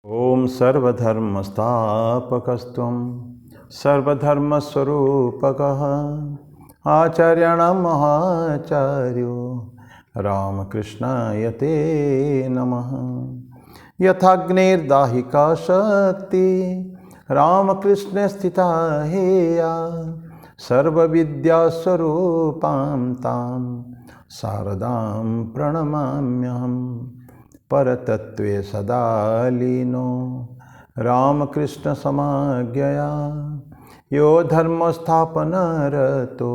ओम सर्वधर्मस्थापकस्त्वं सर्वधर्मस्वरूपकः आचार्याणां महाचार्यो रामकृष्णाय ते नमः। यथाग्निर्दाहिका शक्ति रामकृष्णे स्थिता हेया सर्वविद्यास्वरूपां तां शारदां प्रणमाम्यहम्। परतत्वे सदा लीनो रामकृष्ण समाज्ञया यो धर्मस्थापनरतो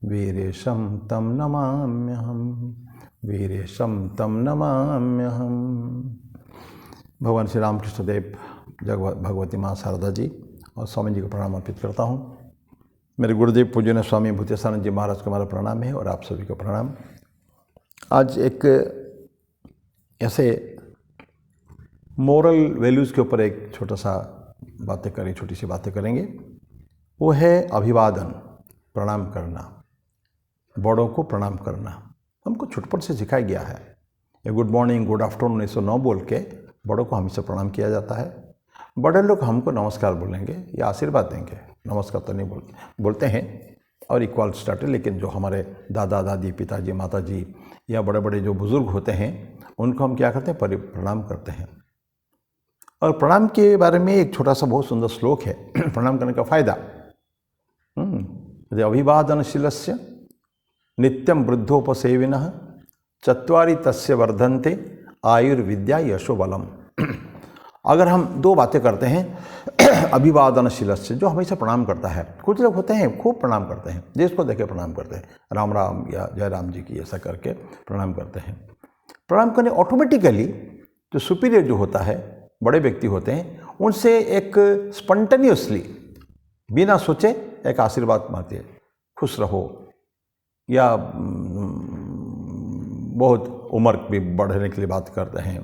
वीरेशं तं नमाम्यहम्। वीरेशं तं नमाम्यहम्। भगवान श्री रामकृष्ण देव, भगवती माँ शारदा जी और स्वामी जी को प्रणाम अर्पित करता हूँ। मेरे गुरुदेव पूज्य स्वामी भूतेशानंद जी महाराज को हमारा प्रणाम है और आप सभी को प्रणाम। आज एक ऐसे मोरल वैल्यूज़ के ऊपर एक छोटी सी बातें करेंगे। वो है अभिवादन, प्रणाम करना, बड़ों को प्रणाम करना। हमको छुटपट से सिखाया गया है। ये गुड मॉर्निंग, गुड आफ्टरनून ऐसा न बोल के बड़ों को हमेशा प्रणाम किया जाता है। बड़े लोग हमको नमस्कार बोलेंगे या आशीर्वाद देंगे, नमस्कार तो नहीं बोलते हैं और इक्वल स्टार्ट। लेकिन जो हमारे दादा दादी, पिताजी, माताजी या बड़े बड़े जो बुज़ुर्ग होते हैं उनको हम क्या करते हैं, प्रणाम करते हैं। और प्रणाम के बारे में एक छोटा सा बहुत सुंदर श्लोक है प्रणाम करने का फायदा। अभिवादनशीलस्य नित्यं वृद्धोपसेविनः चत्वारि तस्य वर्धन्ते आयुर्विद्या यशो बलम। अगर हम दो बातें करते हैं अभिवादनशीलस्य, जो हमेशा प्रणाम करता है। कुछ लोग होते हैं खूब प्रणाम करते हैं, जिसको देखे प्रणाम करते हैं, राम राम या जय राम जी की ऐसा करके प्रणाम करते हैं। प्रणाम करने ऑटोमेटिकली जो सुपीरियर जो होता है, बड़े व्यक्ति होते हैं, उनसे एक स्पॉन्टेनियसली बिना सोचे एक आशीर्वाद मांगते हैं, खुश रहो, या बहुत उम्र भी बढ़ने के लिए बात करते हैं,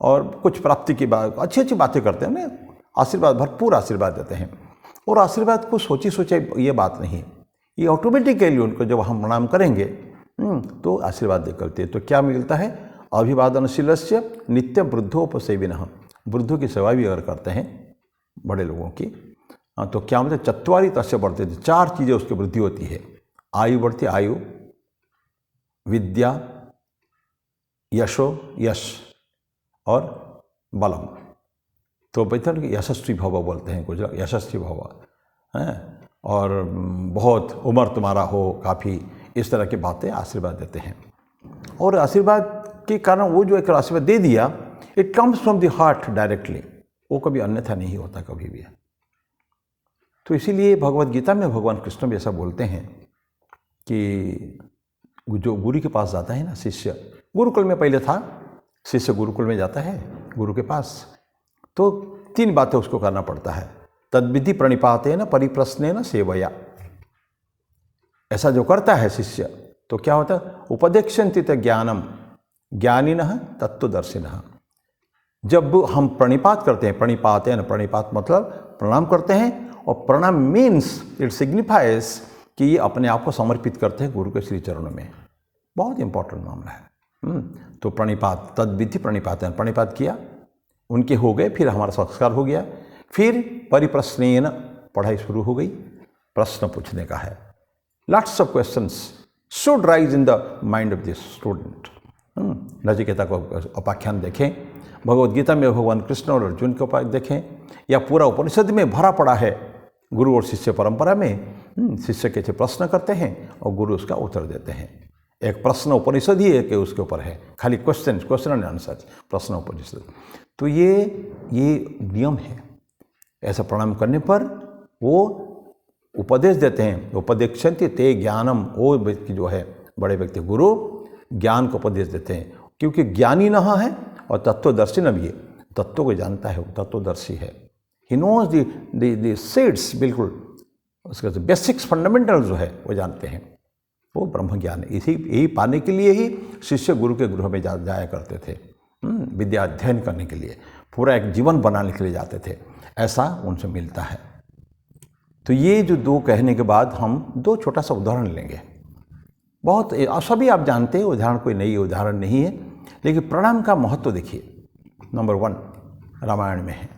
और कुछ प्राप्ति की बात, अच्छी अच्छी बातें करते हैं, उन्हें आशीर्वाद, भरपूर आशीर्वाद देते हैं। और आशीर्वाद को सोचे ये बात नहीं, ये ऑटोमेटिकली उनको जब हम प्रणाम करेंगे तो आशीर्वाद करते हैं। तो क्या मिलता है, अभिवादनशीलस्य नित्य वृद्धोपसेविनः, वृद्धों की सेवा भी अगर करते हैं बड़े लोगों की, तो क्या मतलब चत्वारि तस्य बढ़ते थे, चार चीज़ें उसकी वृद्धि होती है। आयु बढ़ती, आयु, विद्या, यश और बलम। तो बेहतर यशस्वी भव बोलते हैं कुछ, यशस्वी भव हैं, और बहुत उम्र तुम्हारा हो काफ़ी, इस तरह की बातें आशीर्वाद देते हैं। और आशीर्वाद के कारण वो जो एक आशीर्वाद दे दिया, it comes from the heart directly, वो कभी अन्यथा नहीं होता कभी भी। तो इसीलिए भगवत गीता में भगवान कृष्ण भी ऐसा बोलते हैं कि जो गुरु के पास जाता है ना, शिष्य गुरुकुल में पहले था, शिष्य गुरुकुल में जाता है गुरु के पास, तो तीन बातें उसको करना पड़ता है। तद्विधि प्रणिपातेन परिप्रश्नेन सेवया। ऐसा जो करता है शिष्य, तो क्या होता है, उपदेक्षन्ति च ज्ञानम ज्ञानिनः तत्त्वदर्शिनः। जब हम प्रणिपात करते हैं, प्रणिपात मतलब प्रणाम करते हैं, और प्रणाम मीन्स इट सिग्निफाइज कि ये अपने आप को समर्पित करते हैं गुरु के श्री चरणों में। बहुत इंपॉर्टेंट मामला है। तो प्रणिपात, तद्विधि प्रणिपातेन, प्रणिपात किया, उनके हो गए, फिर हमारा संस्कार हो गया, फिर परिप्रश्नेन, पढ़ाई शुरू हो गई, प्रश्न पूछने का है। Lots of questions should rise in the mind of this student. Nachiketa को उपाख्यान देखें, भगवत गीता में भगवान कृष्ण और अर्जुन के उपाय देखें, या पूरा उपनिषद में भरा पड़ा है गुरु और शिष्य परंपरा में। शिष्य कैसे प्रश्न करते हैं और गुरु उसका उत्तर देते हैं। एक प्रश्न उपनिषद ही है कि उसके ऊपर है, खाली क्वेश्चन एंड आंसर, प्रश्न उपनिषद। तो ये नियम है। ऐसा प्रणाम करने पर वो उपदेश देते हैं, उपदेक्षन्ति ते ज्ञानम, वो व्यक्ति जो है बड़े व्यक्ति गुरु ज्ञान को उपदेश देते हैं, क्योंकि ज्ञानी न है और तत्वदर्शी न भी है, तत्व को जानता है, वो तत्वदर्शी है। ही नोज द सीड्स, बिल्कुल उसके बेसिक्स फंडामेंटल जो है वो जानते हैं, वो ब्रह्म ज्ञान है। यही पाने के लिए ही शिष्य गुरु के गृह में जाया करते थे, विद्या अध्ययन करने के लिए, पूरा एक जीवन बनाने के लिए जाते थे। ऐसा उनसे मिलता है। तो ये जो दो कहने के बाद हम दो छोटा सा उदाहरण लेंगे। बहुत सभी आप जानते हैं, उदाहरण कोई नई उदाहरण नहीं है, लेकिन प्रणाम का महत्व देखिए। नंबर 1, रामायण में है।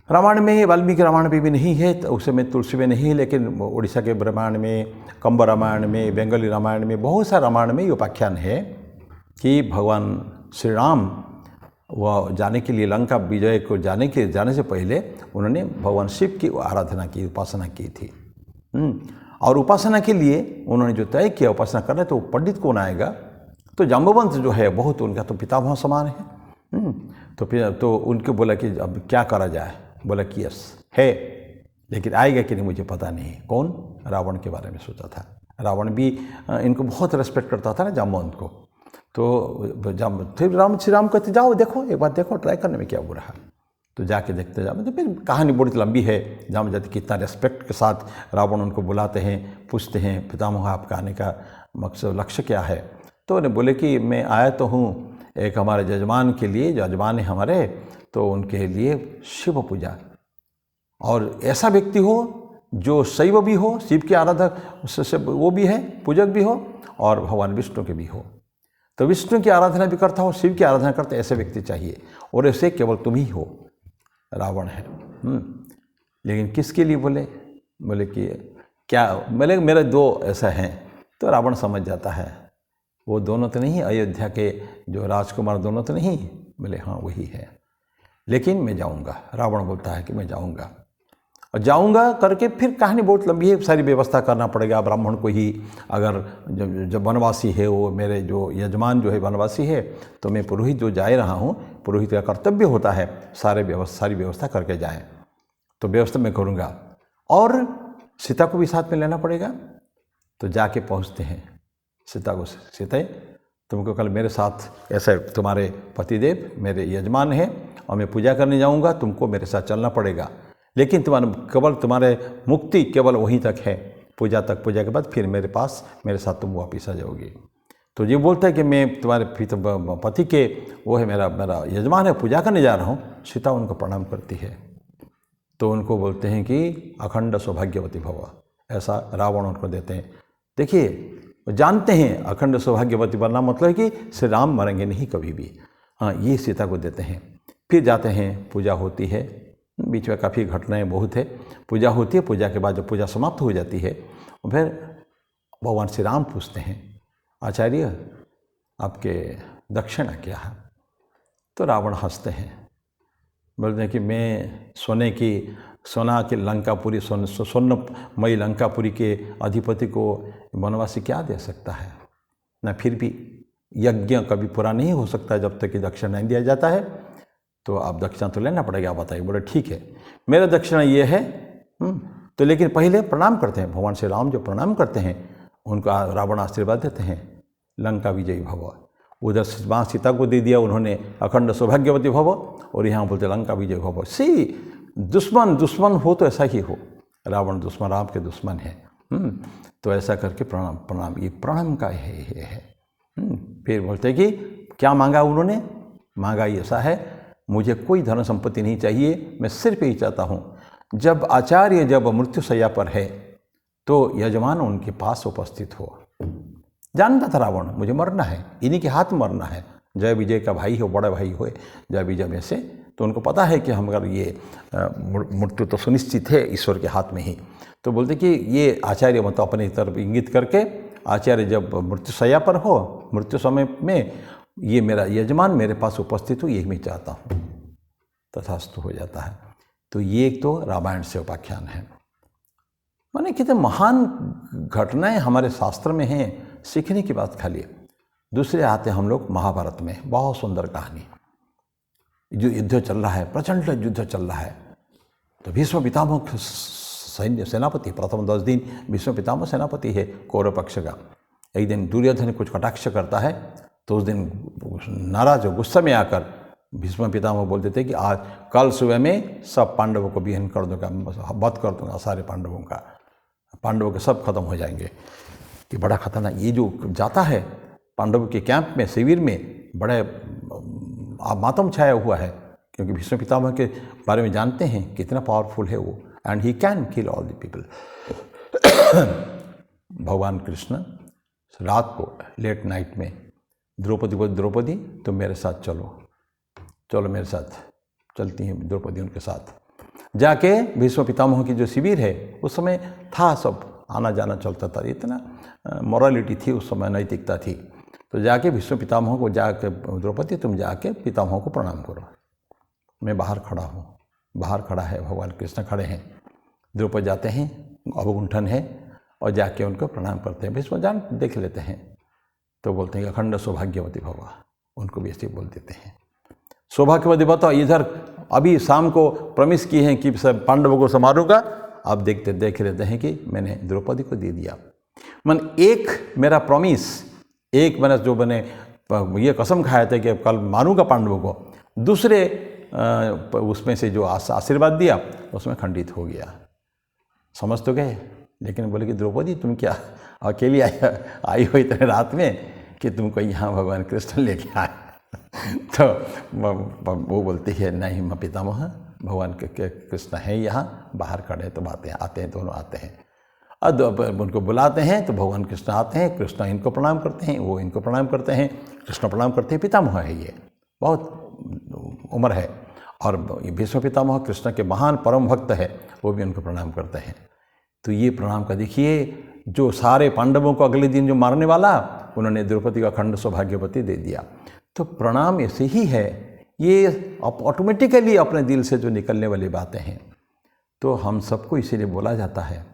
रामायण में वाल्मीकि रामायण में भी नहीं है, तो उस समय तुलसी में नहीं है, लेकिन उड़ीसा के रामायण में, कंब रामायण में, बंगाली रामायण में, बहुत सारे रामायण में ये उपाख्यान है कि भगवान श्री राम वह जाने के लिए लंका विजय को जाने से पहले उन्होंने भगवान शिव की आराधना की, उपासना की थी। और उपासना के लिए उन्होंने जो तय किया उपासना करना, तो पंडित कौन आएगा, तो जाम्बवंत जो है बहुत उनका तो पितामह समान है। तो उनके बोला कि अब क्या करा जाए, बोला कि यस है, लेकिन आएगा कि नहीं मुझे पता नहीं। कौन? रावण के बारे में सोचा था। रावण भी इनको बहुत रेस्पेक्ट करता था ना, जाम्बवंत को। तो फिर श्री राम कहते जाओ देखो, एक बार देखो, ट्राई करने में क्या बुरा है। तो जाके देखते जाओ। तो फिर कहानी बड़ी लंबी है, जाम जाति कितना रेस्पेक्ट के साथ रावण उनको बुलाते हैं, पूछते हैं पितामह आपका आने का मकसद लक्ष्य क्या है। तो उन्हें बोले कि मैं आया तो हूँ एक हमारे जजमान के लिए, जो जजमान है हमारे, तो उनके लिए शिव पूजा, और ऐसा व्यक्ति हो जो शैव भी हो, शिव के आराधक वो भी है, पूजक भी हो, और भगवान विष्णु के भी हो। तो विष्णु की आराधना भी करता हो, शिव की आराधना करता, ऐसे व्यक्ति चाहिए, और ऐसे केवल तुम ही हो। रावण है। लेकिन किसके लिए बोले कि क्या, बोले मेरे दो ऐसा हैं। तो रावण समझ जाता है वो दोनों तो नहीं, अयोध्या के जो राजकुमार दोनों तो नहीं। बोले हाँ वही है, लेकिन मैं जाऊंगा। रावण बोलता है कि मैं जाऊंगा, और जाऊंगा करके फिर कहानी बहुत लंबी है, सारी व्यवस्था करना पड़ेगा ब्राह्मण को ही। अगर जब वनवासी है वो, मेरे जो यजमान जो है वनवासी है, तो मैं पुरोहित जो जा रहा हूँ, पुरोहित का कर्तव्य होता है सारी व्यवस्था करके जाएं। तो व्यवस्था मैं करूँगा, और सीता को भी साथ में लेना पड़ेगा। तो जाके पहुँचते हैं सीता को, सीता तुमको कल मेरे साथ, ऐसे तुम्हारे पतिदेव मेरे यजमान हैं और मैं पूजा करने जाऊँगा, तुमको मेरे साथ चलना पड़ेगा, लेकिन तुम्हारे मुक्ति केवल वहीं तक है, पूजा तक। पूजा के बाद फिर मेरे पास, मेरे साथ तुम वापिस आ जाओगी। तो ये बोलता है कि मैं तुम्हारे पति के, वो है मेरा यजमान है, पूजा करने जा रहा हूँ। सीता उनको प्रणाम करती है, तो उनको बोलते हैं कि अखंड सौभाग्यवती भव, ऐसा रावण उनको देते हैं। देखिए जानते हैं अखंड सौभाग्यवती बनना मतलब है कि श्री राम मरेंगे नहीं कभी भी। हाँ, ये सीता को देते हैं। फिर जाते हैं, पूजा होती है, बीच में काफ़ी घटनाएं बहुत है। पूजा होती है, पूजा के बाद जब पूजा समाप्त हो जाती है, फिर भगवान श्री राम पूछते हैं, आचार्य आपके दक्षिणा क्या है? तो रावण हंसते हैं, बोलते हैं कि मैं सोना की लंकापुरी, स्वर्णमयी लंकापुरी के अधिपति को वनवासी क्या दे सकता है ना। फिर भी यज्ञ कभी पूरा नहीं हो सकता जब तक कि दक्षिणा नहीं दिया जाता है। तो आप दक्षिणा तो लेना पड़ेगा, बताइए। बोले ठीक है, मेरा दक्षिणा ये है। तो लेकिन पहले प्रणाम करते हैं, भगवान श्री राम जो प्रणाम करते हैं उनको रावण आशीर्वाद देते हैं, लंका विजयी भव। उधर माँ सीता को दे दिया उन्होंने अखंड सौभाग्यवती भव, और यहाँ बोलते लंका विजय भव। दुश्मन हो तो ऐसा ही हो, रावण दुश्मन, राम के दुश्मन है। तो ऐसा करके प्रणाम, ये प्रणाम का है। फिर बोलते कि क्या मांगा उन्होंने? मांगा ऐसा है, मुझे कोई धन संपत्ति नहीं चाहिए, मैं सिर्फ यही चाहता हूँ जब आचार्य जब मृत्युशैया पर है तो यजमान उनके पास उपस्थित हो। जानता था रावण मुझे मरना है, इन्हीं के हाथ मरना है, जय विजय का भाई हो, बड़ा भाई हो जय विजय में से। तो उनको पता है कि हम अगर ये मृत्यु तो सुनिश्चित है ईश्वर के हाथ में ही। तो बोलते कि ये आचार्य मतलब अपनी तरफ इंगित करके, आचार्य जब मृत्युशैया पर हो, मृत्यु समय में ये मेरा यजमान मेरे पास उपस्थित हो, यही मैं चाहता हूँ। तथास्तु हो जाता है। तो ये एक तो रामायण से उपाख्यान है। माने कितने महान घटनाएं हमारे शास्त्र में हैं, सीखने की बात खाली। दूसरे आते हम लोग महाभारत में, बहुत सुंदर कहानी, जो युद्ध चल रहा है, प्रचंड युद्ध चल रहा है। तो भीष्म पितामह सैन्य सेनापति, प्रथम 10 दिन भीष्म पितामह सेनापति है कौरव पक्ष का। एक दिन दुर्योधन कुछ कटाक्ष करता है, तो उस दिन नाराज हो, गुस्से में आकर भीष्म पितामह बोल देते कि आज कल सुबह में सब पांडवों को विहीन कर दूंगा, वध कर दूंगा सारे पांडवों का, पांडवों के सब खत्म हो जाएंगे। कि बड़ा खतरनाक, ये जो जाता है पांडवों के कैंप में, शिविर में, बड़े मातम छाया हुआ है, क्योंकि भीष्म पितामह के बारे में जानते हैं कितना पावरफुल है वो, and he can kill all the people. भगवान कृष्ण रात को लेट नाइट में द्रौपदी को, द्रौपदी तुम मेरे साथ चलो, चलो मेरे साथ, चलती हैं द्रौपदी उनके साथ। जाके भीष्म पितामह की जो शिविर है उस समय था, सब आना जाना चलता था, इतना मॉरलिटी थी उस समय, नैतिकता थी। तो जाके भीष्म पितामह को जाके, द्रौपदी तुम जाके पितामह को प्रणाम करो, मैं बाहर खड़ा हूँ। बाहर खड़ा है, भगवान कृष्ण खड़े हैं। द्रौपदी जाते हैं, अवगुंठन है, और जाके उनको प्रणाम करते हैं। भीष्म जान देख लेते हैं तो बोलते हैं अखंड सौभाग्यवती भवा, उनको भी ऐसे बोल देते हैं सौभाग्यवती भवा। इधर अभी शाम को प्रॉमिस की है कि सब पांडवों को संभालूंगा, अब देख लेते हैं कि मैंने द्रौपदी को दे दिया। मन एक मेरा प्रॉमिस, एक मैंने जो मैंने ये कसम खाया था कि कल मारूंगा पांडवों को, दूसरे उसमें से जो आशीर्वाद दिया उसमें खंडित हो गया। समझ तो गए, लेकिन बोले कि द्रौपदी तुम क्या अकेली आई हो इतने रात में कि तुमको यहाँ भगवान कृष्ण लेके आए। तो वो बोलती है नहीं मैं पितामह, भगवान कृष्ण है यहाँ बाहर खड़े, तो बातें आते हैं, दोनों आते हैं। अब उनको बुलाते हैं तो भगवान कृष्ण आते हैं, कृष्ण इनको प्रणाम करते हैं, वो इनको प्रणाम करते हैं, कृष्ण प्रणाम करते हैं। पितामह है, ये बहुत उम्र है, और भीष्म पितामह कृष्ण के महान परम भक्त है, वो भी उनको प्रणाम करते हैं। तो ये प्रणाम का देखिए, जो सारे पांडवों को अगले दिन जो मारने वाला, उन्होंने द्रौपदी का अखंड सौभाग्यवती दे दिया। तो प्रणाम ऐसे ही है, ये ऑटोमेटिकली अपने दिल से जो निकलने वाली बातें हैं। तो हम सबको इसीलिए बोला जाता है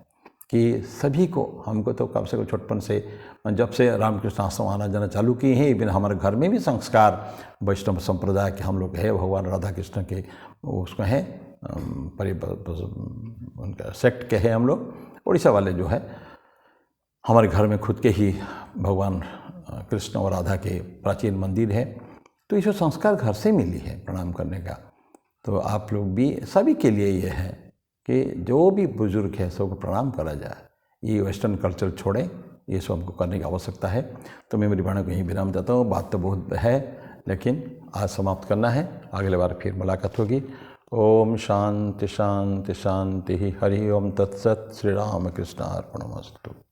कि सभी को, हमको तो कम से कम छोटपन से, जब से रामकृष्ण आश्रम आना जाना चालू किए हैं, इवन हमारे घर में भी संस्कार वैष्णव संप्रदाय के हम लोग है, भगवान राधा कृष्ण के उसको है, उनका सेक्ट के हैं हम लोग, उड़ीसा वाले जो है। हमारे घर में खुद के ही भगवान कृष्ण और राधा के प्राचीन मंदिर है। तो ये संस्कार घर से मिली है प्रणाम करने का। तो आप लोग भी, सभी के लिए ये है कि जो भी बुजुर्ग है सबको प्रणाम करा जाए। ये वेस्टर्न कल्चर छोड़ें, ये सब हमको करने की आवश्यकता है। तो मैं मेरी वाणी को यहीं विराम देता हूँ। बात तो बहुत है, लेकिन आज समाप्त करना है, अगले बार फिर मुलाकात होगी। ओम शांति शांति शांति। हरि ओम तत्सत। श्री राम कृष्ण अर्पणमस्तु।